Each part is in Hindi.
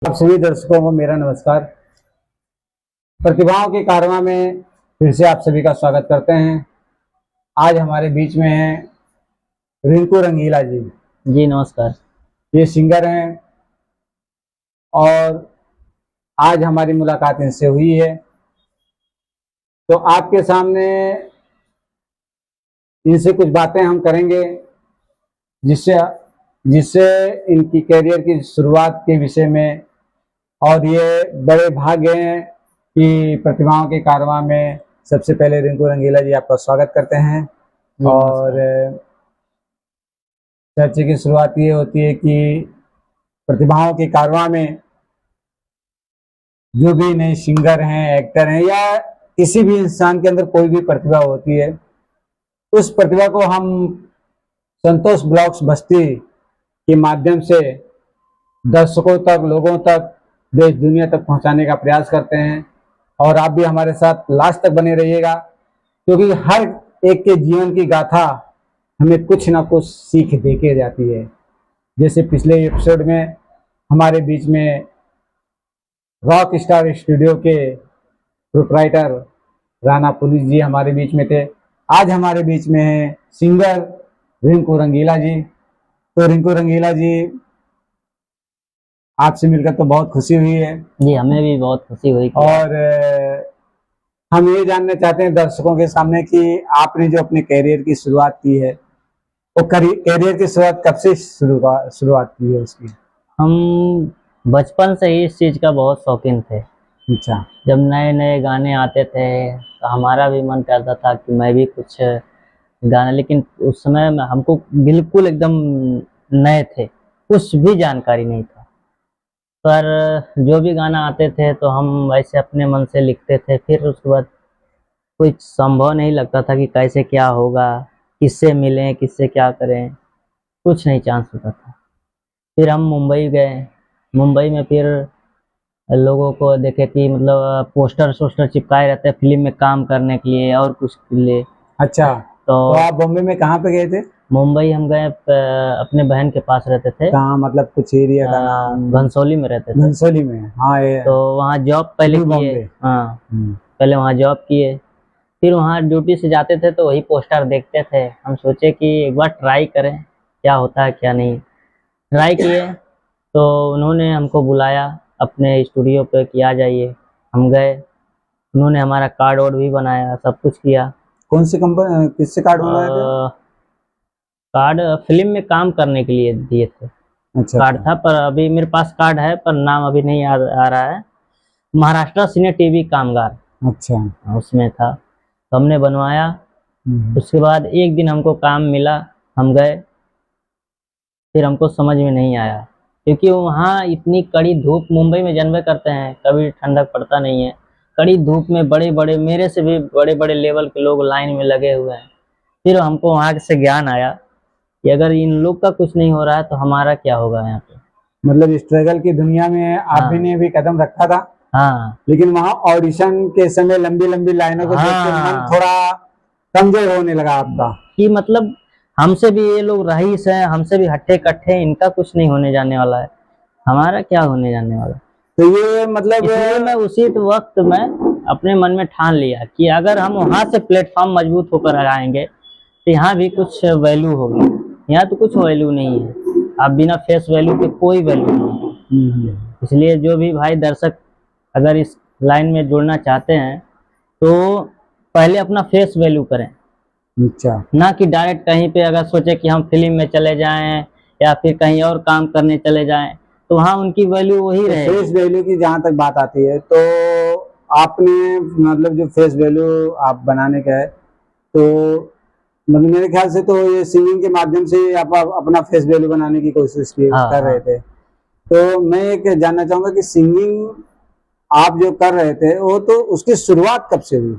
आप सभी दर्शकों को मेरा नमस्कार। प्रतिभाओं के कारवां में फिर से आप सभी का स्वागत करते हैं। आज हमारे बीच में हैं रिंकू रंगीला जी। जी नमस्कार। ये सिंगर हैं और आज हमारी मुलाकात इनसे हुई है, तो आपके सामने इनसे कुछ बातें हम करेंगे जिससे जिससे इनकी कैरियर की शुरुआत के विषय में, और ये बड़े भाग्य हैं कि प्रतिभाओं के कारवां में सबसे पहले रिंकू रंगीला जी आपका स्वागत करते हैं। और चर्चा की शुरुआत ये होती है कि प्रतिभाओं के कारवां में जो भी नए सिंगर हैं, एक्टर हैं, या किसी भी इंसान के अंदर कोई भी प्रतिभा होती है, उस प्रतिभा को हम संतोष ब्लॉग्स बस्ती के माध्यम से दर्शकों तक, लोगों तक, देश दुनिया तक पहुंचाने का प्रयास करते हैं। और आप भी हमारे साथ लास्ट तक बने रहिएगा, क्योंकि हर एक के जीवन की गाथा हमें कुछ ना कुछ सीख देके जाती है। जैसे पिछले एपिसोड में हमारे बीच में रॉक स्टार स्टूडियो के प्रोप्राइटर राणा पुलिस जी हमारे बीच में थे। आज हमारे बीच में है सिंगर रिंकू रंगीला जी। तो रिंकू रंगीला जी, आपसे मिलकर तो बहुत खुशी हुई है। जी हमें भी बहुत खुशी हुई। और हम ये जानना चाहते हैं दर्शकों के सामने कि आपने जो अपने कैरियर की शुरुआत की है, वो कैरियर की शुरुआत कब से शुरुआत की है उसकी? हम बचपन से ही इस चीज़ का बहुत शौकीन थे। अच्छा। जब नए नए गाने आते थे तो हमारा भी मन करता था कि मैं भी कुछ गाना, लेकिन उस समय में हमको बिल्कुल एकदम नए थे, कुछ भी जानकारी नहीं था। पर जो भी गाना आते थे तो हम ऐसे अपने मन से लिखते थे। फिर उसके बाद कुछ संभव नहीं लगता था कि कैसे क्या होगा, किससे मिलें, किससे क्या करें, कुछ नहीं चांस होता था। फिर हम मुंबई गए। मुंबई में फिर लोगों को देखे कि मतलब पोस्टर सोस्टर चिपकाए रहते हैं फिल्म में काम करने के लिए और कुछ के लिए। अच्छा, तो आप बॉम्बे में कहाँ पे गए थे? मुंबई हम गए अपने बहन के पास रहते थे। कहाँ, मतलब कुछ एरिया का नाम? घनसोली में रहते थे। घनसोली में? हाँ, ये तो वहाँ जॉब पहले किए। हाँ, पहले वहाँ जॉब किए। फिर वहाँ ड्यूटी से जाते थे तो वही पोस्टर देखते थे। हम सोचे कि एक बार ट्राई करें क्या होता है क्या नहीं। ट्राई किए तो उन्होंने हमको बुलाया अपने स्टूडियो पे कि आ जाइए। हम गए, उन्होंने हमारा कार्ड वार्ड भी बनाया, सब कुछ किया। कौन सी कंपनी, किससे कार्ड बनवाए थे? कार्ड फिल्म में काम करने के लिए दिए थे। अच्छा, कार्ड था, पर अभी मेरे पास कार्ड है पर नाम अभी नहीं आ रहा है। महाराष्ट्र सिने टीवी कामगार, अच्छा, उसमें था, तो हमने बनवाया। उसके बाद एक दिन हमको काम मिला, हम गए। फिर हमको समझ में नहीं आया, क्योंकि वहाँ इतनी कड़ी धूप, मुंबई में जानबे करते हैं कभी ठंडक पड़ता नहीं है। कड़ी धूप में बड़े बड़े, मेरे से भी बड़े बड़े लेवल के लोग लाइन में लगे हुए हैं। फिर हमको वहाँ से ज्ञान आया कि अगर इन लोग का कुछ नहीं हो रहा है तो हमारा क्या होगा यहाँ पे। मतलब स्ट्रगल की दुनिया में आप भी ने भी कदम रखा था। हाँ, लेकिन वहाँ ऑडिशन के समय लंबी लंबी लाइनों को देख के मन थोड़ा कमजोर होने लगा आपका, कि मतलब हमसे भी ये लोग रईस हैं, हमसे भी हट्टे कट्टे, इनका कुछ नहीं होने जाने वाला है, हमारा क्या होने जाने वाला। तो ये मतलब इसलिए मैं उसी वक्त में अपने मन में ठान लिया कि अगर हम वहाँ से प्लेटफॉर्म मजबूत होकर आएंगे तो यहाँ भी कुछ वैल्यू होगी। यहाँ तो कुछ वैल्यू नहीं है, आप बिना फेस वैल्यू के कोई वैल्यू नहीं है। इसलिए जो भी भाई दर्शक अगर इस लाइन में जुड़ना चाहते हैं तो पहले अपना फेस वैल्यू करें। अच्छा, ना कि डायरेक्ट कहीं पे अगर सोचे कि हम फिल्म में चले जाएं या फिर कहीं और काम करने चले जाएं तो वहाँ उनकी वैल्यू वही रहेगी। फेस वैल्यू की जहाँ तक बात आती है, तो आपने मतलब जो फेस वैल्यू आप बनाने का है, तो मतलब मेरे ख्याल से तो ये सिंगिंग के माध्यम से आप अपना फेस वैल्यू बनाने की कोशिश कर रहे थे। तो मैं एक जानना चाहूंगा कि सिंगिंग आप जो कर रहे थे, वो तो उसकी शुरुआत कब से हुई?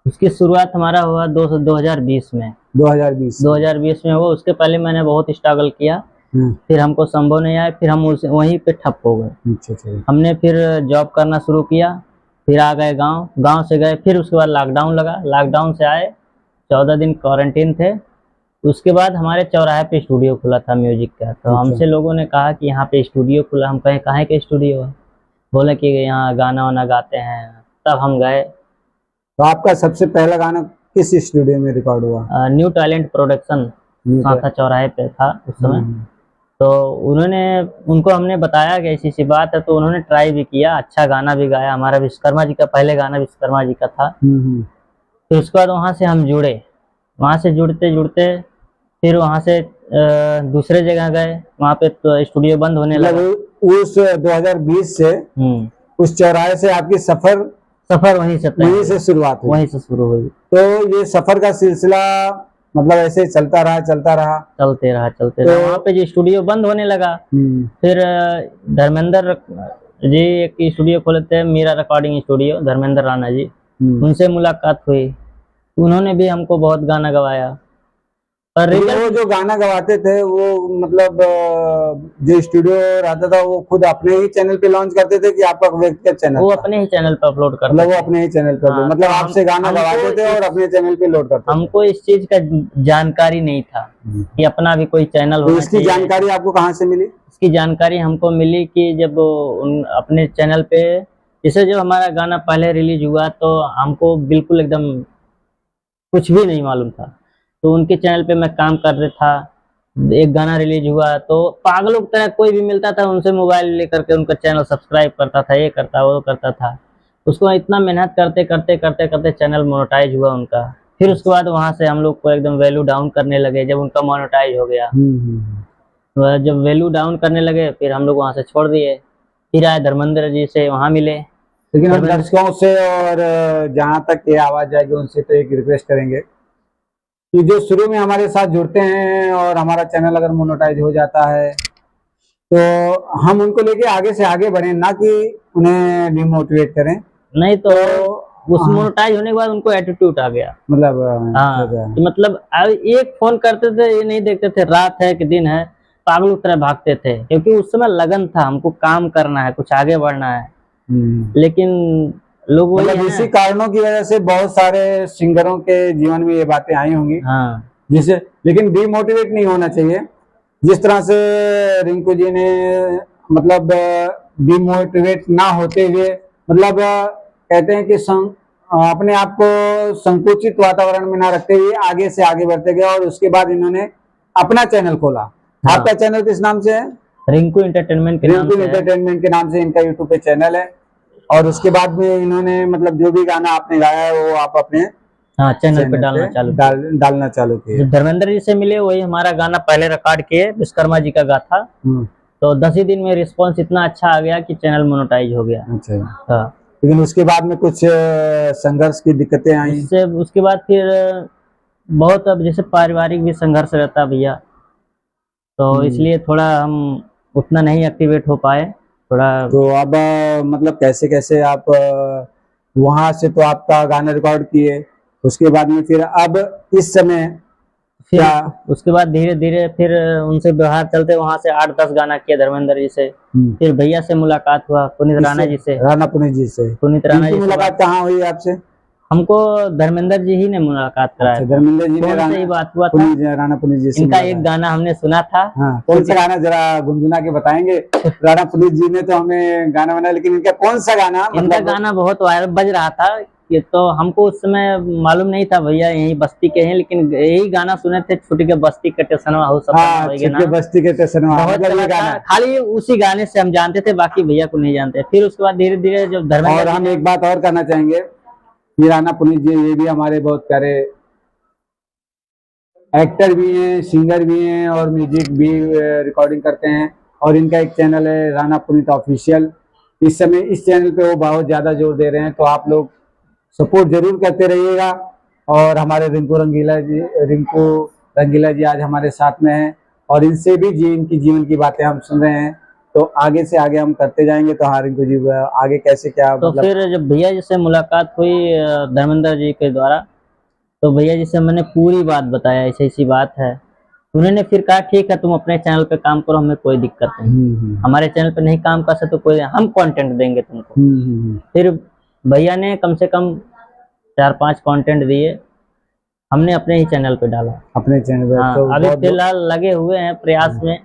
उसकी शुरुआत हमारा हुआ 2020 में। 2020 में हुआ। उसके पहले मैंने बहुत स्ट्रगल किया, फिर हमको संभव नहीं आया, फिर हम वहीं पे ठप हो गए। अच्छा। हमने फिर जॉब करना शुरू किया, फिर आ गए गांव। गांव से गए, फिर उसके बाद लॉकडाउन लगा। लॉकडाउन से आए, 14 दिन क्वारंटीन थे। उसके बाद हमारे चौराहे पे स्टूडियो खुला था म्यूजिक का। तो हमसे लोगों ने कहा कि यहाँ पे स्टूडियो खुला। हम कहें कहाँ के स्टूडियो है? बोले कि यहाँ गाना वाना गाते हैं, तब हम गए। तो आपका सबसे पहला गाना किस स्टूडियो में रिकॉर्ड हुआ? New talent production new Santa चौराहे पे था उस समय। हम्म, तो उनको हमने बताया कि ऐसी ऐसी बात है, तो उन्होंने ट्राई भी किया, अच्छा गाना भी गाया। हमारा विश्वकर्मा जी का पहले गाना विश्वकर्मा जी का था। हम्म। फिर उसके बाद वहाँ से हम जुड़े, वहाँ से जुड़ते जुड़ते फिर वहाँ से दूसरे जगह गए, वहाँ पे तो स्टूडियो बंद होने लगा। मतलब उस 2020 से हम्म। उस चौराहे से आपकी सफर सफर वहीं से तय वहीं हुई, से शुरुआत हुई। वहीं से शुरू हुई। तो ये सफर का सिलसिला मतलब ऐसे चलता रहा चलता रहा। चलते रहा चलते तो रहा, वहाँ पे जो स्टूडियो बंद होने लगा, फिर धर्मेंद्र जी एक स्टूडियो खोले थे, मीरा रिकॉर्डिंग स्टूडियो, धर्मेंद्र राणा जी, उनसे मुलाकात हुई। उन्होंने भी हमको बहुत गाना गवाया। पर लेकिन वो रिजल्ट जो गाना गवाते थे वो मतलब जो स्टूडियो रहता था वो खुद अपने ही चैनल पे लॉन्च करते थे कि आपका व्यक्तिगत चैनल वो था? अपने ही चैनल पर अपलोड करते मतलब वो थे। अपने ही चैनल पे हाँ, मतलब तो आपसे गाना गवाते थे और अपने चैनल पे लोड करते थे। हमको इस चीज का जानकारी नहीं था कि अपना भी कोई चैनल तो होना इसकी चाहिए। जानकारी आपको कहाँ से मिली? इसकी जानकारी हमको मिली कि जब उन अपने चैनल पे, जैसे जब हमारा गाना पहले रिलीज हुआ तो हमको बिल्कुल एकदम कुछ भी नहीं मालूम था। तो उनके चैनल पे मैं काम कर रहा था, एक गाना रिलीज हुआ तो पागलों की तरह कोई भी मिलता था उनसे मोबाइल लेकर के उनका चैनल सब्सक्राइब करता था, ये करता वो करता था। उसको इतना मेहनत करते करते करते करते चैनल मोनेटाइज हुआ उनका। फिर उसके बाद वहां से हम लोग को एकदम वैल्यू डाउन करने लगे जब उनका मोनेटाइज हो गया। तो जब वैल्यू डाउन करने लगे फिर हम लोग वहां से छोड़ दिए, फिर आए धर्मेंद्र जी से, वहां मिले। लेकिन हम दर्शकों से और जहाँ तक ये आवाज जाएगी उनसे तो एक रिक्वेस्ट करेंगे कि जो शुरू में हमारे साथ जुड़ते हैं और हमारा चैनल अगर मोनेटाइज हो जाता है तो हम उनको लेके आगे से आगे बढ़े, ना कि उन्हें डिमोटिवेट करें। नहीं तो तो उस मोनेटाइज होने के बाद उनको एटीट्यूड आ गया। मतलब हाँ, कि मतलब अब एक फोन करते थे, ये नहीं देखते थे रात है कि दिन है, पागलों की तरह भागते थे, क्योंकि उस समय लगन था, हमको काम करना है, कुछ आगे बढ़ना है। लेकिन लोग वही मतलब है इसी ना। कारणों की वजह से बहुत सारे सिंगरों के जीवन में ये बातें आई होंगी हाँ, जिसे, लेकिन डिमोटिवेट नहीं होना चाहिए। जिस तरह से रिंकू जी ने मतलब डिमोटिवेट ना होते हुए मतलब कहते हैं कि अपने आप को संकुचित वातावरण में ना रखते हुए आगे से आगे बढ़ते गए और उसके बाद इन्होंने अपना चैनल खोला। हाँ। आपका चैनल किस नाम से है? रिंकू एंटरटेनमेंट के नाम रिंकू से है। एंटरटेनमेंट के नाम से इनका यूट्यूब पे चैनल है। और उसके बाद में इन्होंने मतलब जो भी गाना आपने गाया है वो आप अपने हाँ, चैनल पे डालना चालू किया। डालना चालू किए। जो धर्मेंद्र जी से मिले वही हमारा गाना पहले रिकॉर्ड किए, विश्वकर्मा जी का गा था। तो 10 ही दिन में रिस्पांस इतना अच्छा आ गया कि चैनल मोनेटाइज हो गया। अच्छा। हाँ, लेकिन उसके बाद में कुछ संघर्ष की दिक्कतें आई? उससे उसके बाद फिर बहुत, अब जैसे पारिवारिक भी संघर्ष रहता भैया, तो इसलिए थोड़ा हम उतना नहीं एक्टिवेट हो पाए थोड़ा। तो अब मतलब कैसे कैसे आप वहां से तो आपका गाना रिकॉर्ड किए, उसके बाद में फिर अब इस समय फिर क्या? उसके बाद धीरे धीरे फिर उनसे व्यवहार चलते वहां से 8-10 गाना किया धर्मेंद्र जी से। फिर भैया से मुलाकात हुआ, पुनीत राणा जी से। राणा पुनीत जी से। पुनीत राणा इनकी जी से मुलाकात कहाँ हुई आपसे? हमको धर्मेंद्र जी ही ने मुलाकात कराया अच्छा, था। धर्मेंद्र जी ने फोन से ही बात हुआ था। राणा पुनीत जी से इनका मुलाकात। एक गाना हमने सुना था। हाँ, कौन सा गाना जरा गुनगुना के बताएंगे? राणा पुनीत जी ने तो हमें गाना बनाया, लेकिन इनका कौन सा गाना इनका मतलब? गाना बहुत वायरल बज रहा था कि, तो हमको उस समय मालूम नहीं था भैया यही बस्ती के हैं, लेकिन यही गाना सुने थे, छुट्टी के बस्ती के टेसनवा हो सब हाँ, छुट्टी बस्ती के टेसनवा, बहुत मतलब चला ये गाना। था। खाली उसी गाने से हम जानते थे, बाकी भैया को नहीं जानते। फिर उसके बाद धीरे धीरे जब और धर्मेंद्र हम एक बात और करना चाहेंगे कि राणा पुनीत जी ये भी हमारे बहुत प्यारे एक्टर भी हैं, सिंगर भी हैं और म्यूजिक भी रिकॉर्डिंग करते हैं। और इनका एक चैनल है राणा पुनीत ऑफिशियल। इस समय इस चैनल पे वो बहुत ज्यादा जोर दे रहे हैं, तो आप लोग सपोर्ट जरूर करते रहिएगा। और हमारे रिंकू रंगीला जी आज हमारे साथ में हैं और इनसे भी इनकी जीवन की बातें हम सुन रहे हैं, तो आगे से आगे हम करते जाएंगे। तो हाँ रिंकू जी, आगे कैसे क्या तो मतलब? फिर जब भैया जी से मुलाकात हुई धर्मेंद्र जी के द्वारा, तो भैया जी से मैंने पूरी बात बताया, ऐसी ऐसी बात है। उन्होंने फिर कहा ठीक है तुम अपने चैनल पे काम करो, हमें कोई दिक्कत नहीं। हमारे चैनल पे नहीं काम कर सकते तो कोई, हम कंटेंट देंगे तुमको। फिर भैया ने कम से कम 4-5 कंटेंट दिए, हमने अपने ही चैनल पे डाला। अपने चैनल पे। हाँ, तो अभी फिलहाल लगे हुए हैं प्रयास में,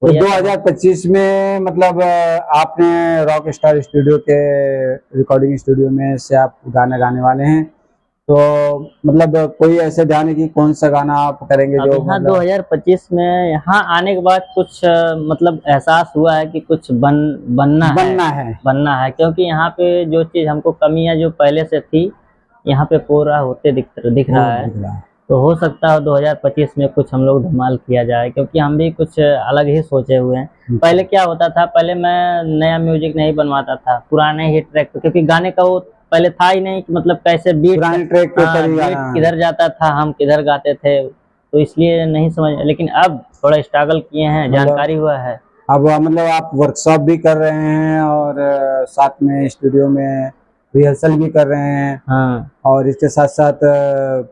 तो 2025 में मतलब आपने रॉक स्टार स्टूडियो के रिकॉर्डिंग स्टूडियो में से आप गाना गाने वाले हैं, तो मतलब कोई ऐसे ध्यान है कि कौन सा गाना आप करेंगे अब जो यहाँ मतलब 2025 में यहाँ आने के बाद कुछ मतलब एहसास हुआ है कि कुछ बनना है क्योंकि यहाँ पे जो चीज हमको कमियां जो पहले से थी यहाँ पे पूरा होते दिख रहा है। दिख रहा है। तो हो सकता है 2025 में कुछ हम लोग धमाल किया जाए, क्योंकि हम भी कुछ अलग ही सोचे हुए हैं। पहले क्या होता था, पहले मैं नया म्यूजिक नहीं बनवाता था, पुराने ही ट्रैक पे, क्योंकि गाने का वो पहले था ही नहीं कि मतलब कैसे बीट पुराने ट्रैक के ऊपर ही बीट गाना। किधर जाता था, हम किधर गाते थे, तो इसलिए नहीं समझ। लेकिन अब थोड़ा स्ट्रगल किए हैं, जानकारी हुआ है। अब मतलब आप वर्कशॉप भी कर रहे हैं और साथ में स्टूडियो में रिहर्सल भी कर रहे हैं, हाँ और इसके साथ साथ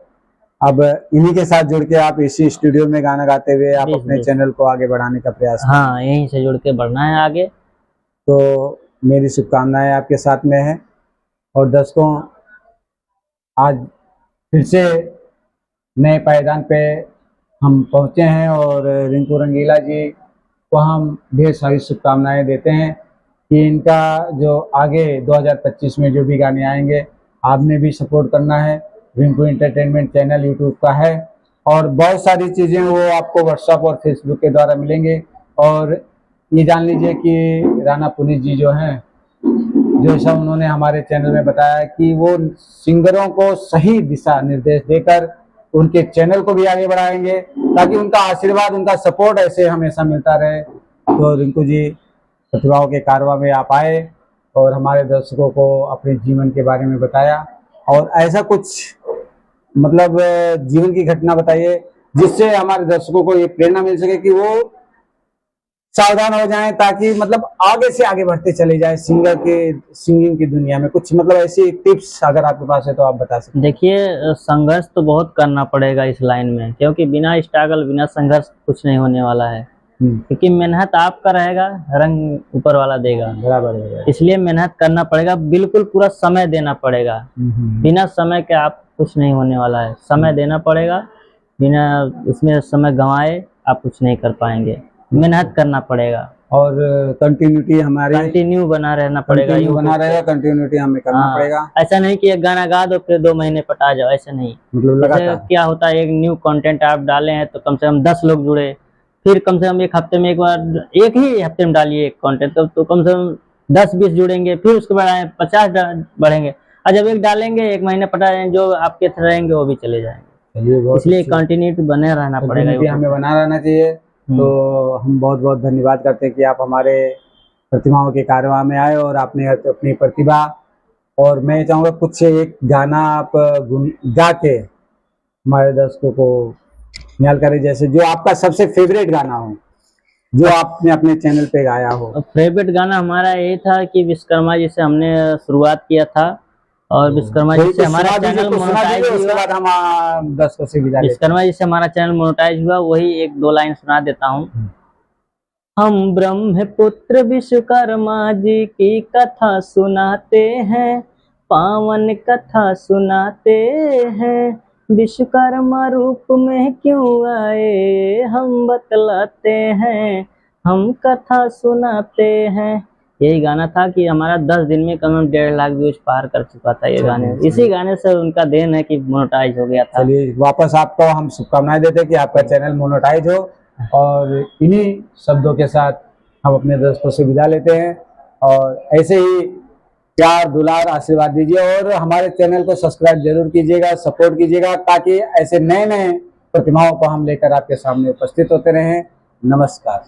अब इन्हीं के साथ जुड़ के आप इसी स्टूडियो में गाना गाते हुए आप जी, अपने जी। चैनल को आगे बढ़ाने का प्रयास कर रहे हैं। हाँ, यहीं से जुड़ के बढ़ना है आगे। तो मेरी शुभकामनाएं आपके साथ में है। और दर्शकों, आज फिर से नए पायदान पे हम पहुंचे हैं और रिंकू रंगीला जी को हम ढेर सारी शुभकामनाएं देते हैं कि इनका जो आगे 2025 में जो भी गाने आएंगे आपने भी सपोर्ट करना है। रिंकू एंटरटेनमेंट चैनल यूट्यूब का है और बहुत सारी चीज़ें वो आपको व्हाट्सएप और फेसबुक के द्वारा मिलेंगे। और ये जान लीजिए कि राणा पुनीत जी जो हैं, जैसा उन्होंने हमारे चैनल में बताया कि वो सिंगरों को सही दिशा निर्देश देकर उनके चैनल को भी आगे बढ़ाएंगे, ताकि उनका आशीर्वाद, उनका सपोर्ट ऐसे हमेशा मिलता रहे। तो रिंकू जी, प्रतिभाओं के कारवां में आप आए और हमारे दर्शकों को अपने जीवन के बारे में बताया, और ऐसा कुछ मतलब जीवन की घटना बताइए जिससे हमारे दर्शकों को ये प्रेरणा मिल सके कि वो सावधान हो जाएं, ताकि मतलब आगे से आगे बढ़ते चले जाएं सिंगिंग की दुनिया में। कुछ मतलब ऐसी टिप्स अगर आपके पास है तो आप बता सकते हैं। देखिए, संघर्ष तो बहुत करना पड़ेगा इस लाइन में, क्योंकि बिना स्ट्रगल, बिना संघर्ष कुछ नहीं होने वाला है। क्योंकि मेहनत आपका रहेगा, रंग ऊपर वाला देगा। बराबर है। इसलिए मेहनत करना पड़ेगा, बिल्कुल पूरा समय देना पड़ेगा। बिना समय के आप कुछ नहीं होने वाला है। समय देना पड़ेगा, बिना इसमें समय गंवाए आप कुछ नहीं कर पाएंगे। मेहनत करना पड़ेगा और कंटिन्यूटी हमारे कंटिन्यू बना रहना पड़ेगा, बना रहेगा, कंटिन्यूटी हमें करना पड़ेगा। ऐसा नहीं कि एक गाना गा दो फिर 2 महीने पटा जाओ, ऐसा नहीं। मतलब लगातार क्या होता है, एक न्यू कंटेंट आप डाले हैं तो कम से कम 10 लोग जुड़े, फिर कम से कम एक हफ्ते में एक बार, एक ही हफ्ते में डालिए एक कंटेंट, तो कम से कम 10-20 जुड़ेंगे, फिर उसके बाद 50 बढ़ेंगे, और जब एक डालेंगे 1 महीने पटा जाएंगे, जो आपके रहेंगे वो भी चले जाएंगे। इसलिए कंटिन्यूटी बने रहना पड़ेगा, हमें बना रहना चाहिए। तो हम बहुत बहुत धन्यवाद करते हैं कि आप हमारे प्रतिमाओं के कारवां में आए और आपने अपनी प्रतिभा, और मैं चाहूँगा कुछ एक गाना आप गा के हमारे दर्शकों को निहाल करें, जैसे जो आपका सबसे फेवरेट गाना हो, जो आपने अपने चैनल पे गाया हो। फेवरेट गाना हमारा यही था कि विश्वकर्मा जी से हमने शुरुआत किया था, और विश्वकर्मा जी से हमारा चैनल मोनेटाइज हुआ। उसके बाद हम दर्शकों से विदा लेते हैं। विश्वकर्मा जी से हमारा चैनल मोनेटाइज हुआ, वही 1-2 लाइन सुना देता हूँ। हम ब्रह्मपुत्र विश्वकर्मा जी की कथा सुनाते हैं, पावन कथा सुनाते हैं। विश्वकर्मा रूप में क्यों आए हम बतलाते हैं, हम कथा सुनाते हैं। यही गाना था कि हमारा 10 दिन में कम 1.5 लाख व्यूज पार कर चुका था ये गाने। इसी गाने से उनका देन है कि मोनेटाइज हो गया था। चलिए, वापस आपको हम शुभकामनाएं देते हैं कि आपका चैनल मोनेटाइज हो, और इन्हीं शब्दों के साथ हम अपने दोस्तों से विदा लेते हैं। और ऐसे ही प्यार, दुलार, आशीर्वाद दीजिए और हमारे चैनल को सब्सक्राइब जरूर कीजिएगा, सपोर्ट कीजिएगा, ताकि ऐसे नए नए प्रतिभाओं को हम लेकर आपके सामने उपस्थित होते रहें। नमस्कार।